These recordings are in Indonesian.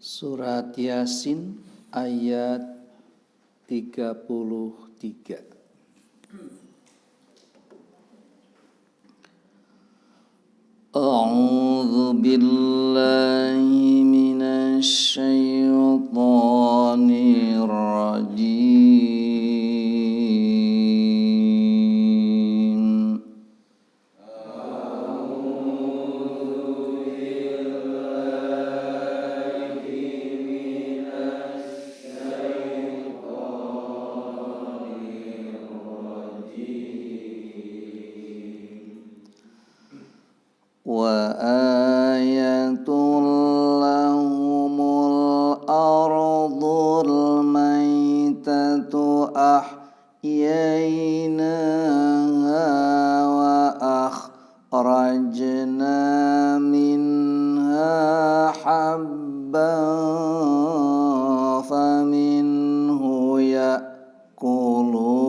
Surat Yasin ayat 33. A'udzu billahi minasy syaithanir rajim. Wa ayatul lahumul ardul maitatu ahyaynaha wa akhrajna minha habban faminhu ya'kulun.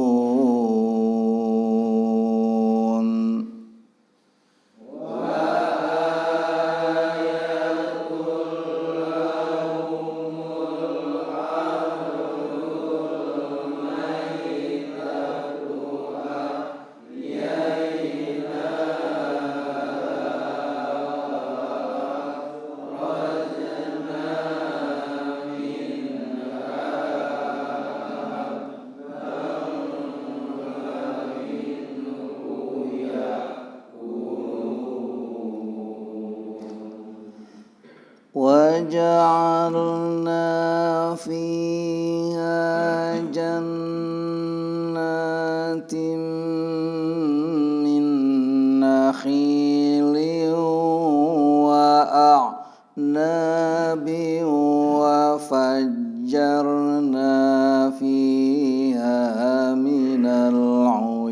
وَجَعَلْنَا فِيهَا جَنَّاتٍ مِّن نَّخِيلٍ وَأَعْنَابٍ وَفَجَّرْنَا فِيهَا مِنَ الْعُيُونِ.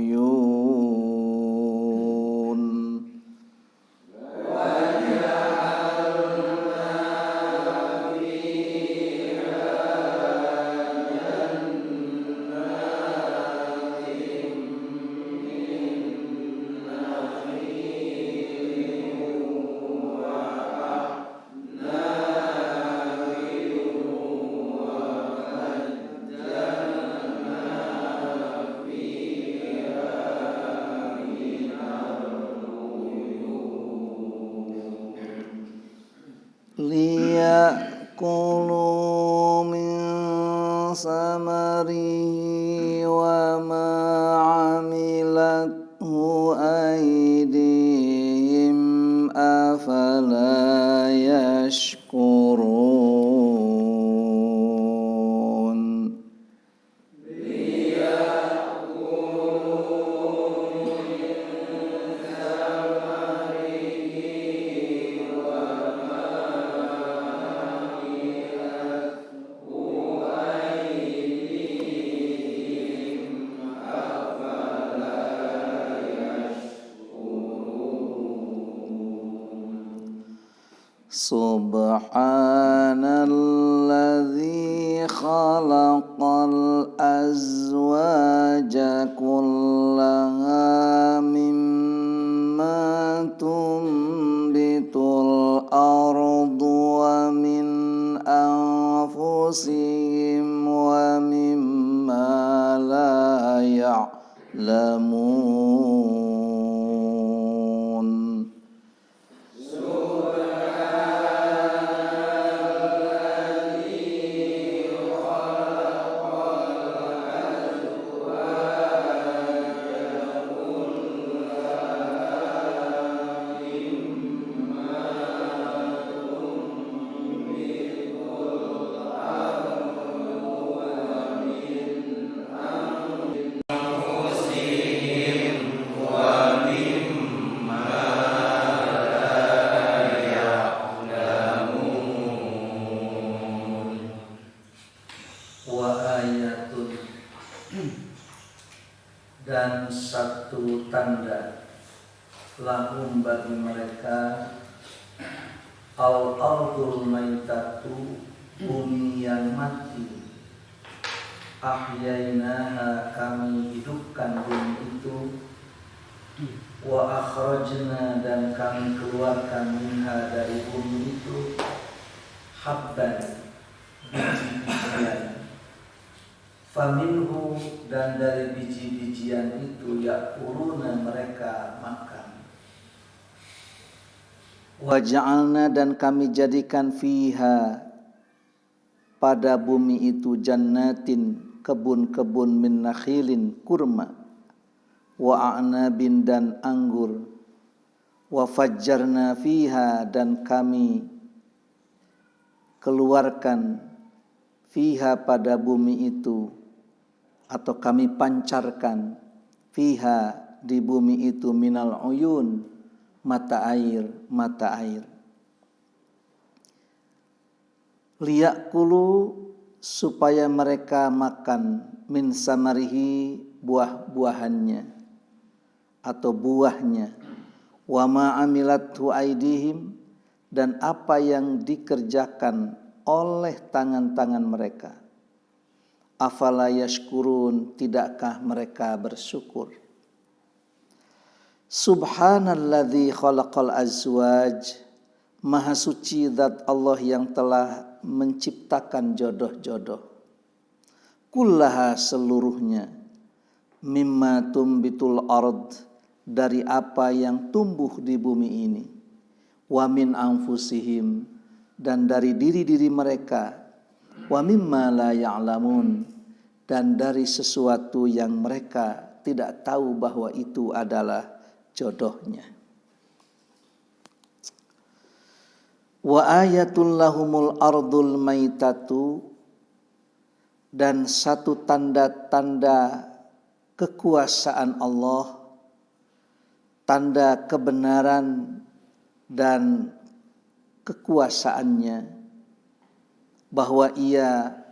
لِيَأْكُلُوا مِن ثَمَرِهِ وَمَا عَمِلَتْهُ أَيْدِيهِمْ أَفَلَا يَشْكُرُونَ. Subhanalladzi khalaqal azwaja kullaha mimma tumbitul ardu wa min anfusihim wa mimma la ya'lamun. Dan satu tanda lahum bagi mereka al-ardul maitatu, bumi yang mati, ahyainaha, kami hidupkan bumi itu, wa akhrajna, dan kami keluarkan minha, dari bumi itu, habban, faminhu, dan dari biji-bijian itu yakuluna, mereka makan. Waja'alna, dan kami jadikan fiha, pada bumi itu, jannatin, kebun-kebun, min nakhilin, kurma, wa a'nabin, dan anggur, wa fajjarna fiha, dan kami keluarkan fiha, pada bumi itu, atau kami pancarkan fiha, di bumi itu, minal uyun, mata air, mata air. Liyakulu, supaya mereka makan, min samarihi, buah-buahannya atau buahnya, wa ma amilathu aidihim, dan apa yang dikerjakan oleh tangan-tangan mereka. Afala yashkurun, tidakkah mereka bersyukur? Subhanalladzi khalaqal azwaj, maha suci zat Allah yang telah menciptakan jodoh-jodoh. Kullaha, seluruhnya, mimma tumbitul ard, dari apa yang tumbuh di bumi ini, wa min anfusihim, dan dari diri-diri mereka, wa mimma la ya'lamun, dan dari sesuatu yang mereka tidak tahu bahwa itu adalah jodohnya. Wa ayatul lahumul ardul maitatu, dan satu tanda-tanda kekuasaan Allah, tanda kebenaran dan kekuasaannya, bahwa Ia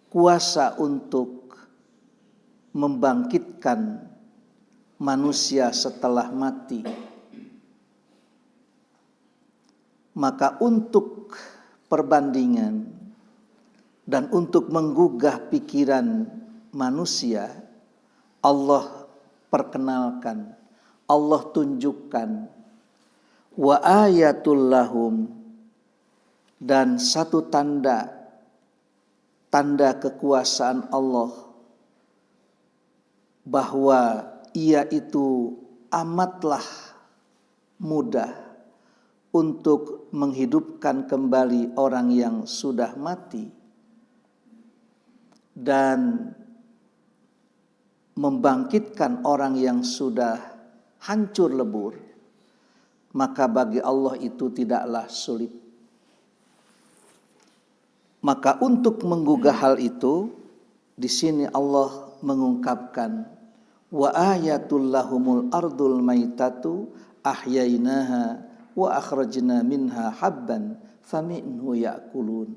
kuasa untuk membangkitkan manusia setelah mati. Maka untuk perbandingan dan untuk menggugah pikiran manusia, Allah perkenalkan, Allah tunjukkan, wa ayatul lahum, dan satu tanda kekuasaan Allah, bahwa Ia itu amatlah mudah untuk menghidupkan kembali orang yang sudah mati dan membangkitkan orang yang sudah hancur lebur. Maka bagi Allah itu tidaklah sulit. Maka untuk menggugah hal itu, di sini Allah mengungkapkan, wa ayatul lahumul ardul maitatu ahyainaha wa akhrajna minha habban faminhu ya'kulun.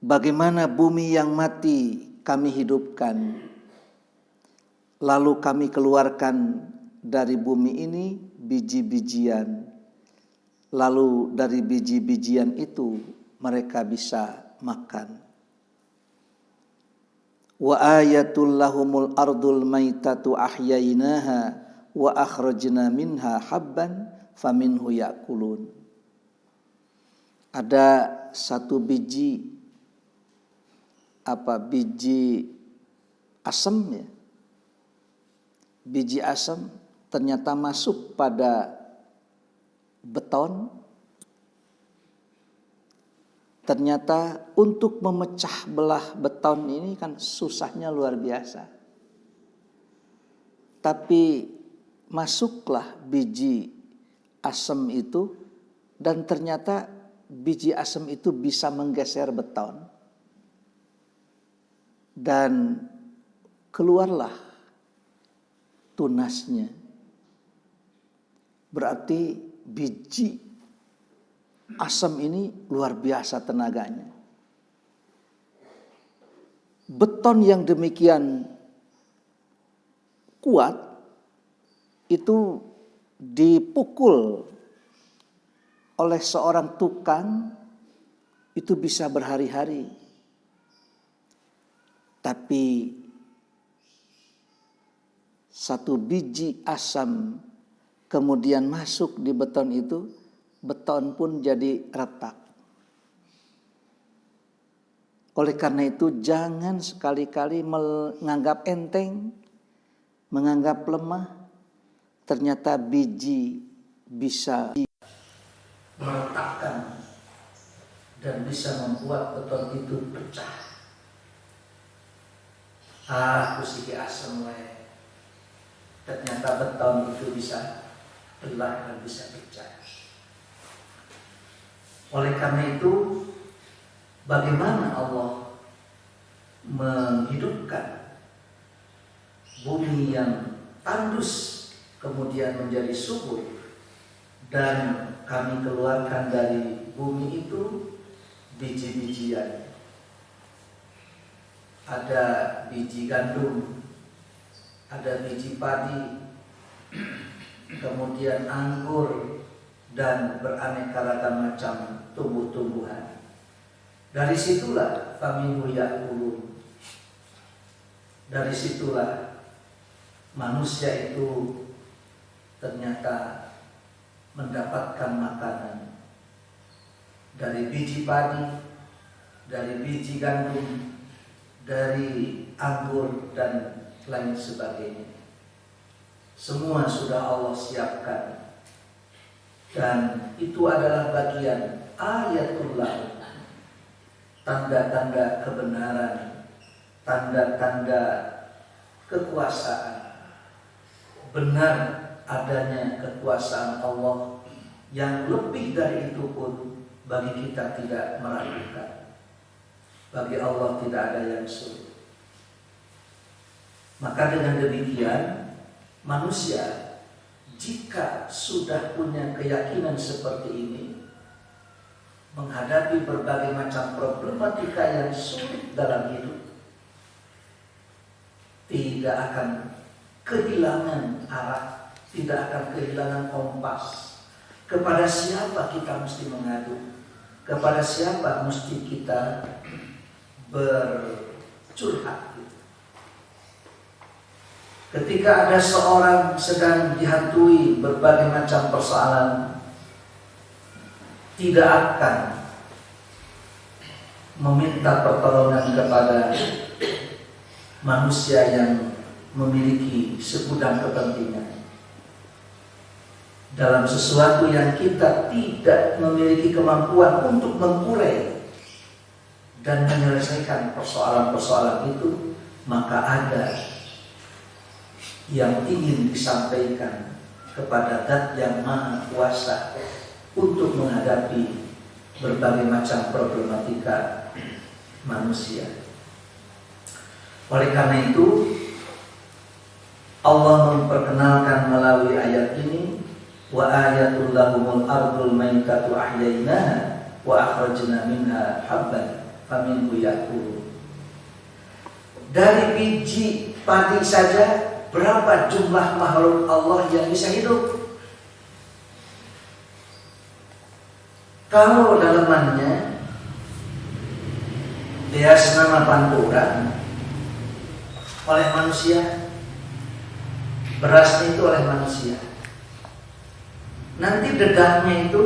Bagaimana bumi yang mati kami hidupkan, lalu kami keluarkan dari bumi ini biji-bijian, lalu dari biji-bijian itu mereka bisa makan. Wa ayatul lahumul ardul maitatu ahyainaha wa akhrajna minha habban faminhu ya'kulun. Ada satu biji asam ya. Biji asam ternyata masuk pada beton. Ternyata untuk memecah belah beton ini kan susahnya luar biasa. Tapi masuklah biji asam itu, dan ternyata biji asam itu bisa menggeser beton, dan keluarlah tunasnya. Berarti biji asam ini luar biasa tenaganya. Beton yang demikian kuat itu dipukul oleh seorang tukang itu bisa berhari-hari. Tapi satu biji asam kemudian masuk di beton itu, beton pun jadi retak. Oleh karena itu jangan sekali-kali menganggap enteng, menganggap lemah. Ternyata biji bisa meretakkan dan bisa membuat beton itu pecah. Aku siki asem wae. Ternyata beton itu bisa belah dan bisa pecah. Oleh karena itu, bagaimana Allah menghidupkan bumi yang tandus kemudian menjadi subur, dan kami keluarkan dari bumi itu biji-bijian. Ada biji gandum, ada biji padi, kemudian anggur, dan beraneka ragam macam tumbuh-tumbuhan. Dari situlah faminhu ya'kulun. Dari situlah manusia itu ternyata mendapatkan makanan dari biji padi, dari biji gandum, dari anggur dan lain sebagainya. Semua sudah Allah siapkan, dan itu adalah bagian ayatullah, tanda-tanda kebenaran, tanda-tanda kekuasaan. Benar adanya kekuasaan Allah, yang lebih dari itu pun bagi kita tidak meragukan. Bagi Allah tidak ada yang sulit. Maka dengan demikian, manusia jika sudah punya keyakinan seperti ini, menghadapi berbagai macam problematika yang sulit dalam hidup, tidak akan kehilangan arah, tidak akan kehilangan kompas. Kepada siapa kita mesti mengadu? Kepada siapa mesti kita bercurhat? Ketika ada seorang sedang dihantui berbagai macam persoalan, tidak akan meminta pertolongan kepada manusia yang memiliki segudang kepentingan dalam sesuatu yang kita tidak memiliki kemampuan untuk mengurai dan menyelesaikan persoalan-persoalan itu. Maka ada yang ingin disampaikan kepada Zat yang Maha Kuasa untuk menghadapi berbagai macam problematika manusia. Oleh karena itu, Allah memperkenalkan melalui ayat ini, wa ayatul lahumul ardul maitatu ahyainaha wa akhrajna minha habban faminhu ya'kulun. Dari biji padi saja berapa jumlah makhluk Allah yang bisa hidup? Kalau dalemannya dia senama panturan oleh manusia, berasnya itu oleh manusia, nanti dedahnya itu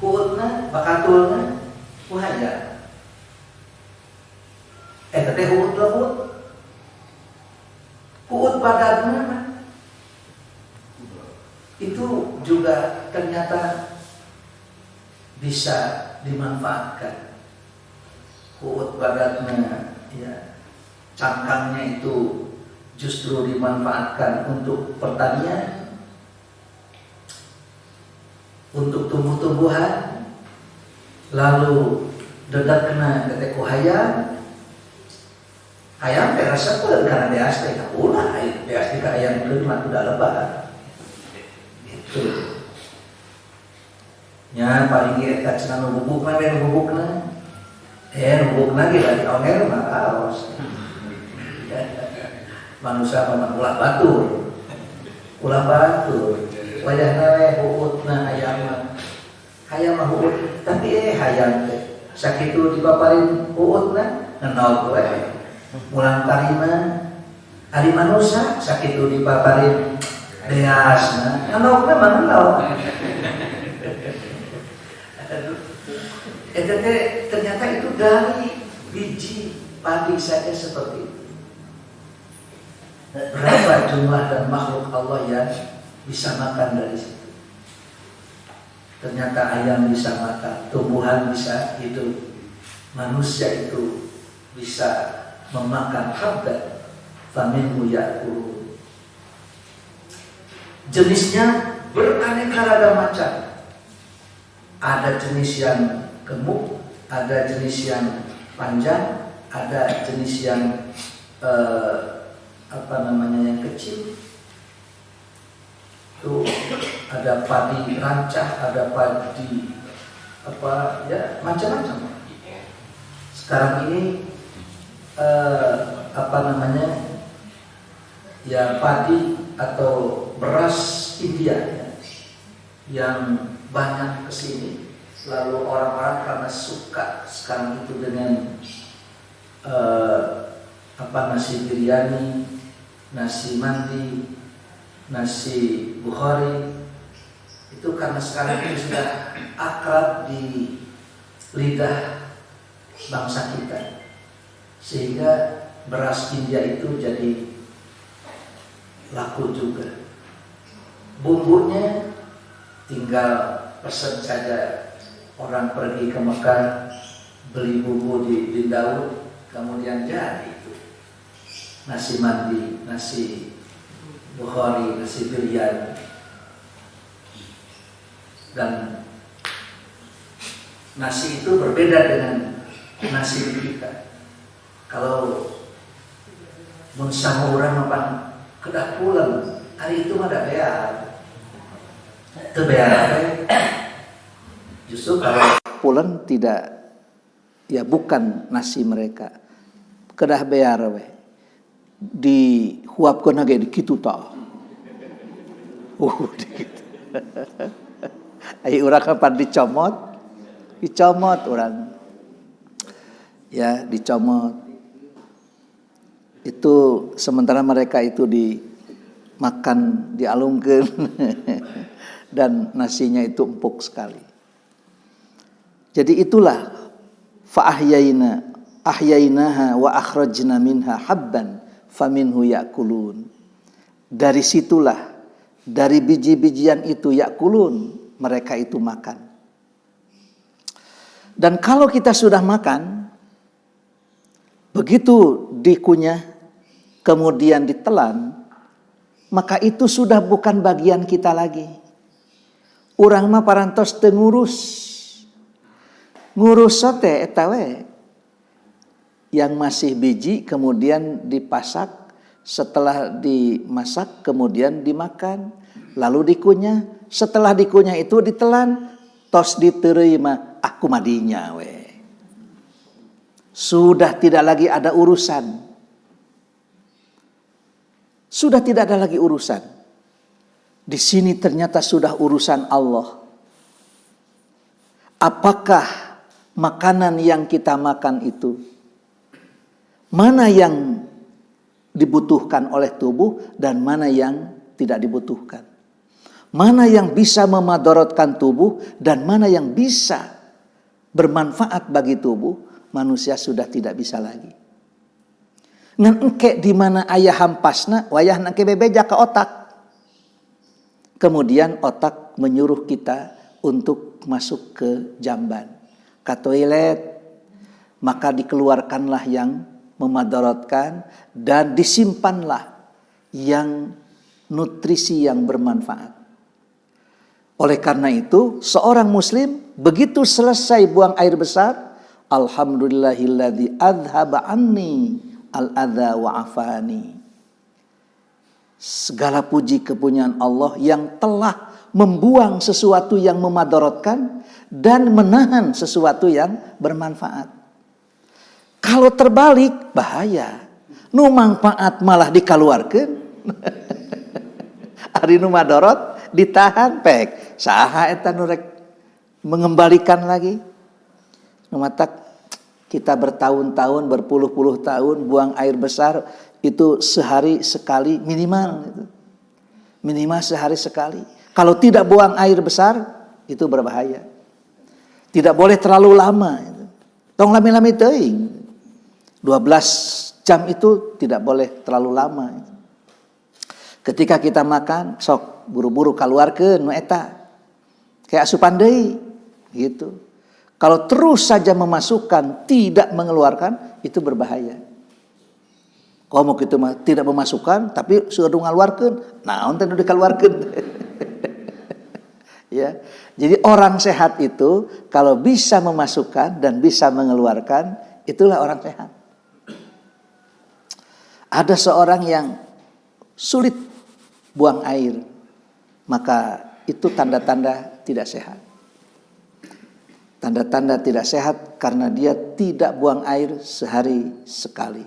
kuutna, bakatulna, wahaya. Teteh uut lahut, kuut badannya itu juga ternyata bisa dimanfaatkan. Kuut badannya, ya, cangkangnya itu justru dimanfaatkan untuk pertanian, untuk tumbuh-tumbuhan. Lalu dedak kena keteku hayam terasa pun karena dia asli kapulah, dia asli ke ayam itu mah udah lebar. Itu. Nya paling kita cenah bubukna we bubukna. Bubukna ge lagi onger mah kaos. Manusia mah ulah batur. Ulah batur. Wajahna we buutna hayam. Hayam mah buut, tapi hayam teh sakitu dipaparin buutna ngenauk we. Mulang karima ari manusia sakitu dipaparin deasna ngenauk we mah ngenauk. Ternyata itu dari biji padi saja seperti itu. Berapa jumlah dan makhluk Allah yang bisa makan dari situ? Ternyata ayam bisa makan, tumbuhan bisa hidup, manusia itu bisa memakan habban faminhu ya'kulun. Jenisnya beraneka ragam macam. Ada jenis yang gemuk, ada jenis yang panjang, ada jenis yang yang kecil. Itu ada padi rancah, ada padi macam-macam. Sekarang ini padi atau beras India yang banyak kesini. Lalu orang-orang karena suka sekarang itu dengan nasi biryani, nasi mandi, nasi bukhari, itu karena sekarang ini sudah akrab di lidah bangsa kita, sehingga beras India itu jadi laku juga. Bumbunya tinggal pesan saja, orang pergi ke Mekah beli bumbu di Daud, kemudian jadi itu nasi mandi, nasi bukhari, nasi biryani. Dan nasi itu berbeda dengan nasi kita. Kalau mun samuran apa kedah pulang hari itu ada bear. Itu bear. Justru kalau pulen tidak, ya bukan nasi mereka. Kedah bear we. Dihuapkeun ge di kitu tah. Dikitu. Ai urang kapan dicomot urang. Ya, dicomot. Itu sementara mereka itu dimakan, dialungkeun dan nasinya itu empuk sekali. Jadi itulah ahyainaha wa akhrajna minha habban faminhu ya'kulun. Dari situlah, dari biji-bijian itu ya'kulun, mereka itu makan. Dan kalau kita sudah makan, begitu dikunyah, kemudian ditelan, maka itu sudah bukan bagian kita lagi. Urang mah parantos teu ngurus sote eta we. Yang masih biji kemudian dipasak, setelah dimasak kemudian dimakan, lalu dikunyah, setelah dikunyah itu ditelan, tos diterima aku madinya we. Sudah tidak lagi ada urusan. Sudah tidak ada lagi urusan. Di sini ternyata sudah urusan Allah. Apakah makanan yang kita makan itu, mana yang dibutuhkan oleh tubuh dan mana yang tidak dibutuhkan? Mana yang bisa memadorotkan tubuh dan mana yang bisa bermanfaat bagi tubuh? Manusia sudah tidak bisa lagi. Ngan engke di mana aya hampasna, wayah engke bebeja ke otak. Kemudian otak menyuruh kita untuk masuk ke jamban, ke toilet, maka dikeluarkanlah yang memadaratkan dan disimpanlah yang nutrisi yang bermanfaat. Oleh karena itu, seorang muslim begitu selesai buang air besar, alhamdulillahilladzi adhaba anni al-adha wa afani. Segala puji kepunyaan Allah yang telah membuang sesuatu yang memadaratkan dan menahan sesuatu yang bermanfaat. Kalau terbalik bahaya. Nu manfaat malah dikaluarkeun. Ari nu madarat ditahan pek. Saha eta nu rek mengembalikan lagi? Matak kita bertahun-tahun, berpuluh-puluh tahun buang air besar itu sehari sekali minimal. Minimal sehari sekali. Kalau tidak buang air besar itu berbahaya. Tidak boleh terlalu lama. Tong lami-lami teuing. 12 jam itu tidak boleh terlalu lama. Ketika kita makan, sok buru-buru kaluarkeun nu eta. Kayak asupan deui gitu. Kalau terus saja memasukkan, tidak mengeluarkan, itu berbahaya. Kalau mau gitu mah tidak memasukkan, tapi sudah ngaluarkeun, naon teh nu dikaluarkeun. Ya. Jadi orang sehat itu kalau bisa memasukkan dan bisa mengeluarkan, itulah orang sehat. Ada seorang yang sulit buang air, maka itu tanda-tanda tidak sehat. Tanda-tanda tidak sehat karena dia tidak buang air sehari sekali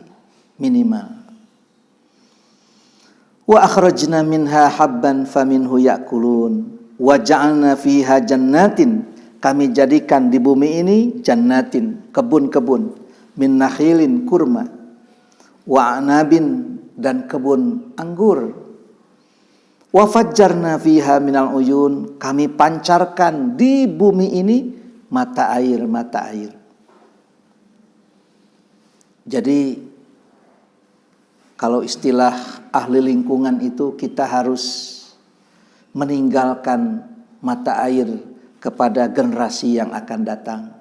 minimal. Wa akhrajna minha habban faminhu ya'kulun wa ja'alna fiha jannatin, kami jadikan di bumi ini jannatin, kebun-kebun, min nakhilin, kurma, wa anabin, dan kebun anggur. Wa fajjarna fiha minal uyun, kami pancarkan di bumi ini mata air. Jadi kalau istilah ahli lingkungan itu, kita harus meninggalkan mata air kepada generasi yang akan datang.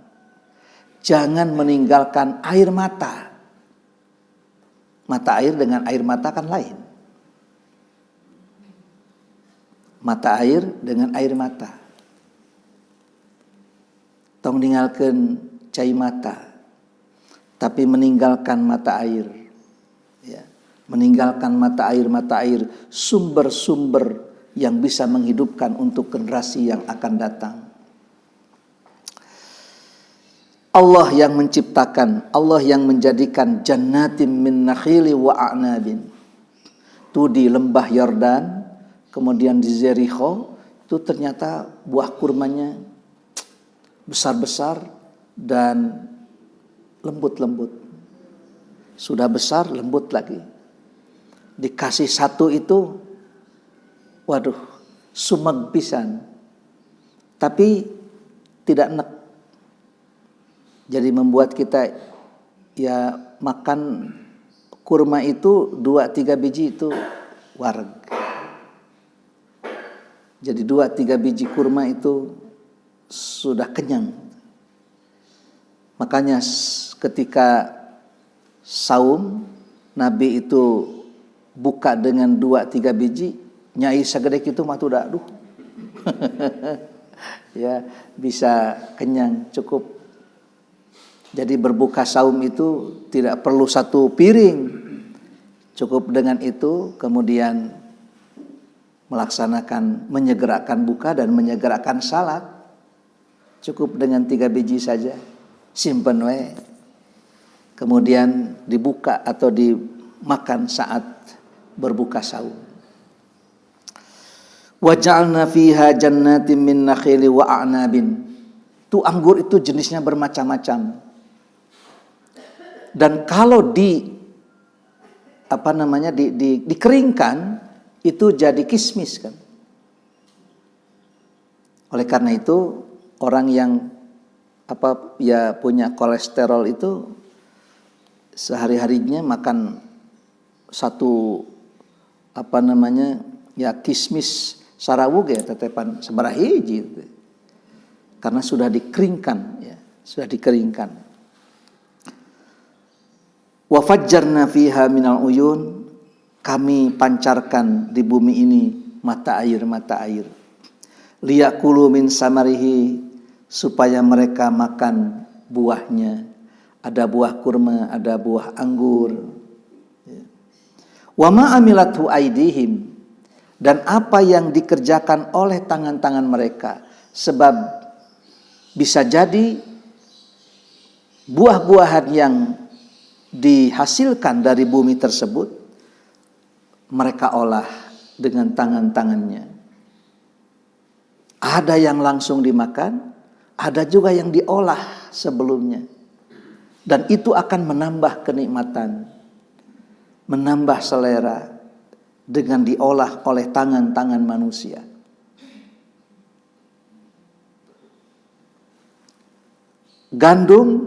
Jangan meninggalkan air mata. Mata air dengan air mata kan lain. Mata air dengan air mata. Tong ninggalkeun cai mata, tapi meninggalkan mata air. Ya, meninggalkan mata air, sumber-sumber yang bisa menghidupkan untuk generasi yang akan datang. Allah yang menciptakan, Allah yang menjadikan jannatin min nakhili wa a'nabin. Itu di lembah Yordan, kemudian di Jericho, itu ternyata buah kurmanya besar-besar dan lembut-lembut. Sudah besar, lembut lagi. Dikasih satu itu, waduh, sumeg pisan. Tapi tidak enak. Jadi membuat kita ya makan kurma itu 2-3 biji itu wareg. Jadi 2-3 biji kurma itu sudah kenyang. Makanya ketika saum, Nabi itu buka dengan 2-3 biji, nyai sagede kitu mah tuh aduh. Ya, bisa kenyang cukup. Jadi berbuka saum itu tidak perlu 1 piring. Cukup dengan itu, kemudian melaksanakan menyegerakan buka dan menyegerakan salat. Cukup dengan 3 biji saja, simpen we. Kemudian dibuka atau dimakan saat berbuka saum. Wa ja'alna fiha jannatin min nakhili wa a'nabin. Tu anggur itu jenisnya bermacam-macam. Dan kalau dikeringkan itu jadi kismis kan. Oleh karena itu orang yang punya kolesterol itu sehari-harinya makan satu kismis sarawuh ya tetepan sabaraha hiji gitu. Karena sudah dikeringkan ya, sudah dikeringkan. Wa fajjarna fiha minal uyun, kami pancarkan di bumi ini mata air. Liyakulu min samarihi, supaya mereka makan buahnya. Ada buah kurma, ada buah anggur. Wa ma amilathu aidihim, dan apa yang dikerjakan oleh tangan-tangan mereka. Sebab bisa jadi buah-buahan yang dihasilkan dari bumi tersebut mereka olah dengan tangan-tangannya. Ada yang langsung dimakan, ada juga yang diolah sebelumnya. Dan itu akan menambah kenikmatan, menambah selera dengan diolah oleh tangan-tangan manusia. Gandum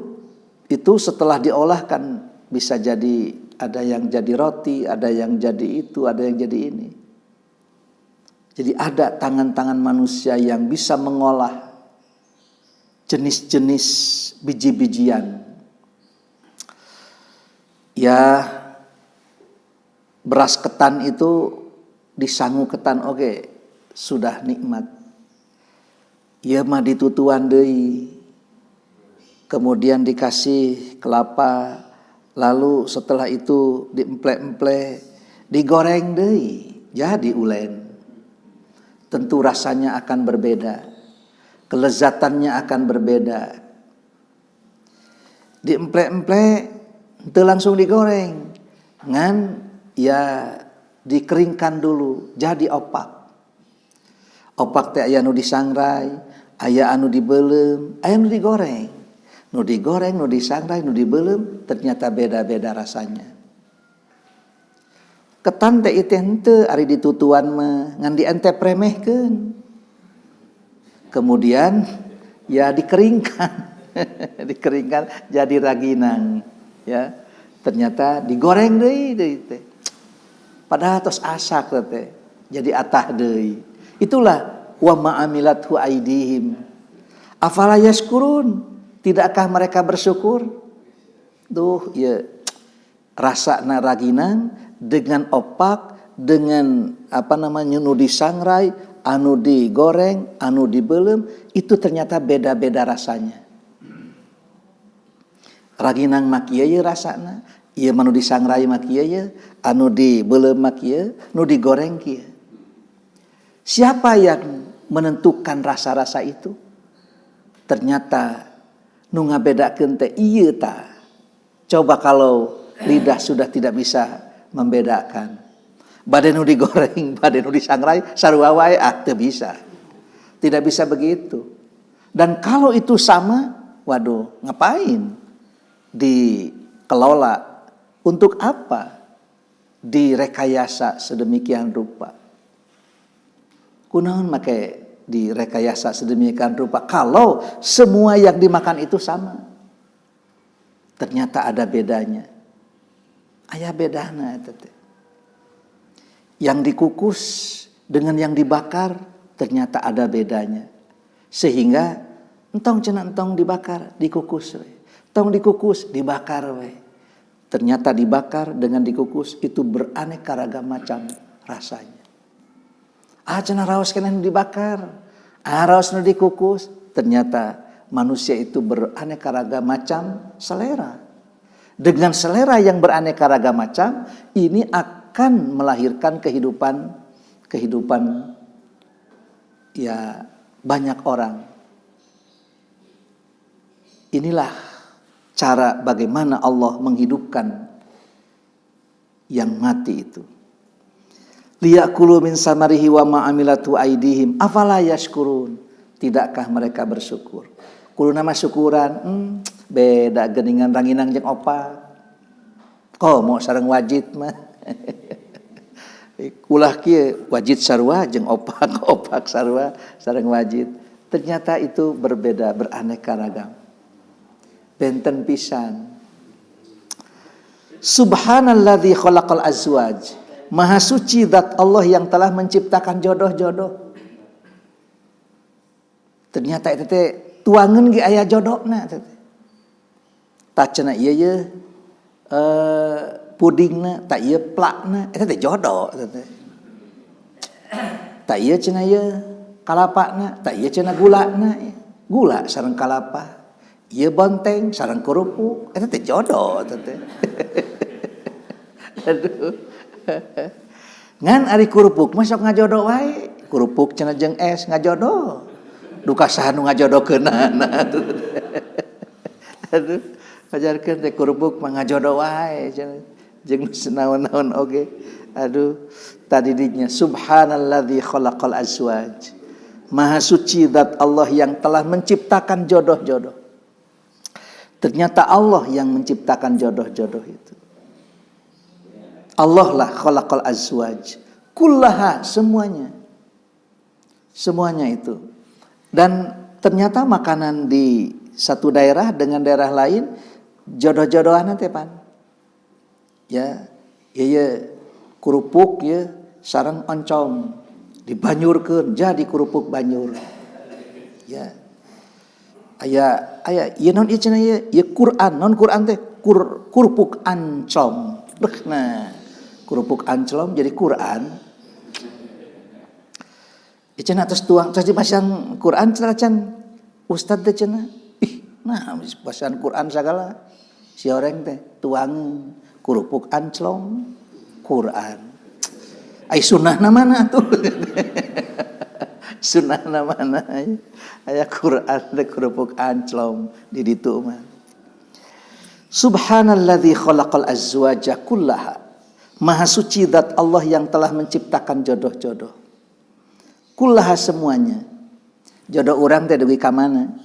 itu setelah diolah kan bisa jadi ada yang jadi roti, ada yang jadi itu, ada yang jadi ini. Jadi ada tangan-tangan manusia yang bisa mengolah jenis-jenis biji-bijian. Ya, beras ketan itu disangu ketan oke, sudah nikmat. Ya mah ditutuan deui. Kemudian dikasih kelapa, lalu setelah itu diemple-emple, digoreng deui, jadi ulen. Tentu rasanya akan berbeda. Kelezatannya akan berbeda. Diemple-emple itu langsung digoreng. Ngan ya dikeringkan dulu jadi opak. Opak teh aya nu disangrai, aya anu dibeulem, aya nu digoreng. Nu digoreng, nu disangrai, nu dibeulem ternyata beda-beda rasanya. Ketan teh ieu henteu ari ditutuan mah ngan dientep remehkeun. Kemudian ya dikeringkan. Dikeringkan jadi raginang, ya. Ternyata digoreng deui teh. Padahal tos asak teh. Jadi atah deui. Itulah wa ma'amilathu aidihim. Afala yaskurun? Tidakkah mereka bersyukur? Duh, ya rasana raginang dengan opak, dengan nu disangrai, anu digoreng, anu dibeulem, itu ternyata beda-beda rasanya. Raginang mah kieu ye rasana, ieu mah nu disangrai mah kieu ye, anu dibeulem mah kieu, nu digoreng kieu. Siapa yang menentukan rasa-rasa itu? Ternyata nu ngabedakeun teh ieu tah. Coba kalau lidah sudah tidak bisa membedakan. Bade nu digoreng, bade nu disangrai, sarua wae teu bisa. Tidak bisa begitu. Dan kalau itu sama, waduh, ngapain dikelola? Untuk apa direkayasa sedemikian rupa? Kunaon make direkayasa sedemikian rupa kalau semua yang dimakan itu sama? Ternyata ada bedanya. Aya bedana eta teh. Yang dikukus dengan yang dibakar ternyata ada bedanya. Sehingga entong cenah entong dibakar, dikukus we. Entong dikukus, dibakar we. Ternyata dibakar dengan dikukus itu beraneka ragam macam rasanya. Cenah raos keneh nu dibakar, raos nu dikukus, ternyata manusia itu beraneka ragam macam selera. Dengan selera yang beraneka ragam macam, ini akan melahirkan kehidupan ya banyak orang. Inilah cara bagaimana Allah menghidupkan yang mati itu. Liyakulu min samarihi wa ma'amilatu aidihim afala yashkurun. Tidakkah mereka bersyukur? Kuluna mah syukuran, beda geningan ranginang jeung opak. Komo sareng wajit mah. Ulah kieu wajit sarua jeung opak sarua sareng wajit. Ternyata itu berbeda, beraneka ragam. Benten pisan. Subhanalladzi khalaqal azwaj. Maha suci zat Allah yang telah menciptakan jodoh-jodoh. Ternyata itu teh tuangeun ge aya jodohna teh. Tak cenah ieu ye pudingna, tak ieu plakna, eta teh jodoh teh. Tak ieu cenah ieu kalapana, tak ieu cenah gulana. Gula sareng kalapa. Ieu bonteng sareng kerupuk, eta teh jodoh teh. Aduh. Ngan ari kerupuk mah sok ngajodoh wae. Kerupuk cenah jeung es ngajodoh. Duka saha nu ngajodohkeunana. Aduh, ajarkeun teh kerupuk mah ngajodoh wae cenah jeung naon-naon oge. Aduh, tadi dinya subhanalladzi khalaqal azwaj. Maha suci zat Allah yang telah menciptakan jodoh-jodoh. Ternyata Allah yang menciptakan jodoh-jodoh itu. Allah lah khalaqal azwaj. Kullaha semuanya. Semuanya itu. Dan ternyata makanan di satu daerah dengan daerah lain jodoh-jodohan teh pan. Ya, ieu kerupuk ya sareng oncom dibanyurkeun jadi kerupuk banyur. Ya. Aya ieu naon ieu cenah ieu Quran, non Quran teh kerupuk ancom. Nah, kerupuk ancom jadi Quran. Ieu cenah tos tuang tos dipasang Quran cenah can ustad teh cenah. Nah, bacaan Quran segala si orang teh tuang kerupuk anclong Quran. Ai sunnahna mana tuh? Sunnahna mana? Aya Quran teh kerupuk anclong di ditu mah. Subhanalladzi khalaqal azwaja kullaha. Maha suci zat Allah yang telah menciptakan jodoh-jodoh. Kullaha semuanya. Jodoh orang teh dugi ka mana?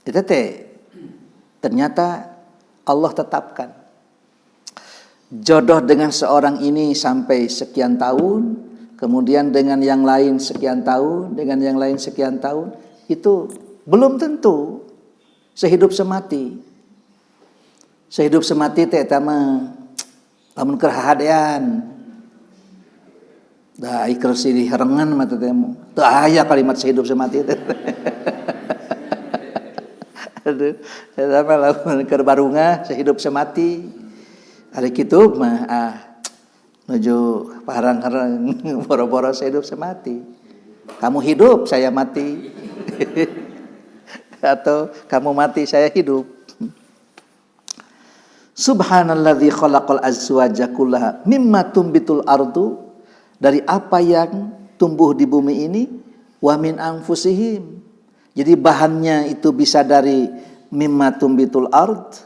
Itu teh ternyata Allah tetapkan jodoh dengan seorang ini sampai sekian tahun, kemudian dengan yang lain sekian tahun, dengan yang lain sekian tahun, itu belum tentu sehidup semati. Sehidup semati teh eta mah lamun keur hahadean. Da ieu silih harengan mah teh teu aya kalimat sehidup semati teh. Aduh, eta mah lamun keur barungah sehidup semati. Ari kitu mah nuju parang-parang boro-boro sehidup semati. Kamu hidup, saya mati. Atau kamu mati, saya hidup. Subhanalladzi khalaqal azwaja kullaha mimma tumbitul ardu, dari apa yang tumbuh di bumi ini, wa min anfusihim. Jadi bahannya itu bisa dari mimma tumbitul ard,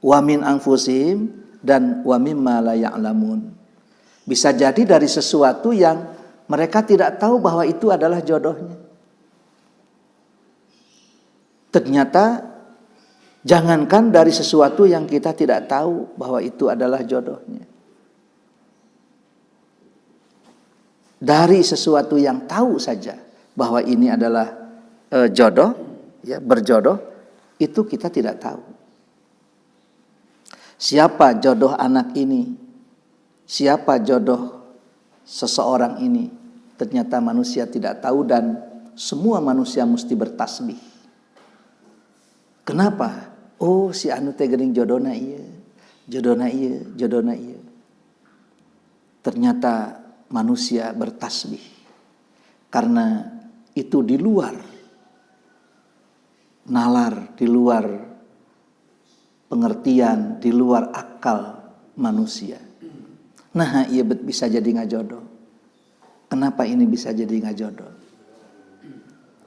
wa min anfusihim, dan wa mimma la ya'lamun. Bisa jadi dari sesuatu yang mereka tidak tahu bahwa itu adalah jodohnya. Ternyata jangankan dari sesuatu yang kita tidak tahu bahwa itu adalah jodohnya. Dari sesuatu yang tahu saja bahwa ini adalah jodoh, ya, berjodoh, itu kita tidak tahu. Siapa jodoh anak ini? Siapa jodoh seseorang ini? Ternyata manusia tidak tahu dan semua manusia mesti bertasbih. Kenapa? Oh, si anu teh geuning jodohna ieu. Jodohna ieu, jodohna ieu. Ternyata manusia bertasbih. Karena itu di luar nalar, di luar pengertian, di luar akal manusia. Nah, iya bisa jadi ngajodoh. Kenapa ini bisa jadi ngajodoh?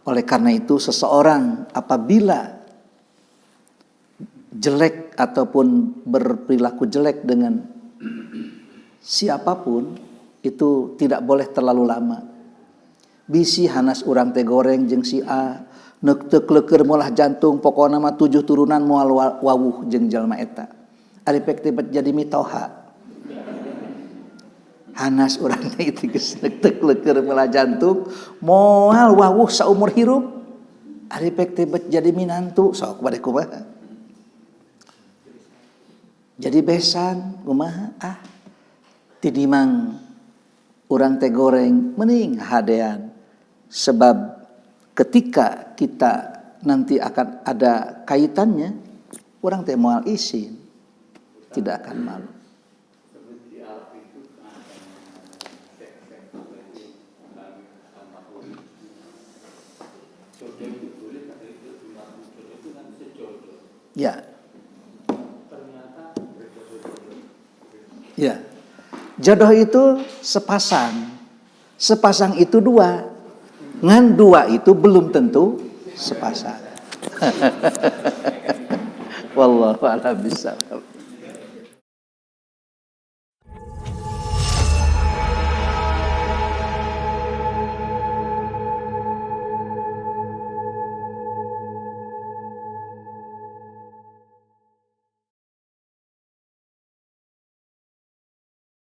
Oleh karena itu seseorang apabila jelek ataupun berperilaku jelek dengan siapapun, itu tidak boleh terlalu lama. Bisi hanas urang teh goreng jeung si A, neuk teu kleuker molah jantung, pokona mah 7 turunan moal wawuh jeung jalma eta. Ari pek teh jadi mitoha. Hanas urang teh itu geus neuk teu kleuker molah jantung, moal wawuh saumur hirup. Ari pek teh jadi minantu, sok bade kumaha? Jadi besan kumaha? Ti mang urang teh goreng mending hadean. Sebab ketika kita nanti akan ada kaitannya, orang teh moal izin, tidak akan malu. Ya. Ya. Jodoh itu sepasang. Sepasang itu dua. Ngan dua itu belum tentu sepasang. Wallahu a'lam bishawab.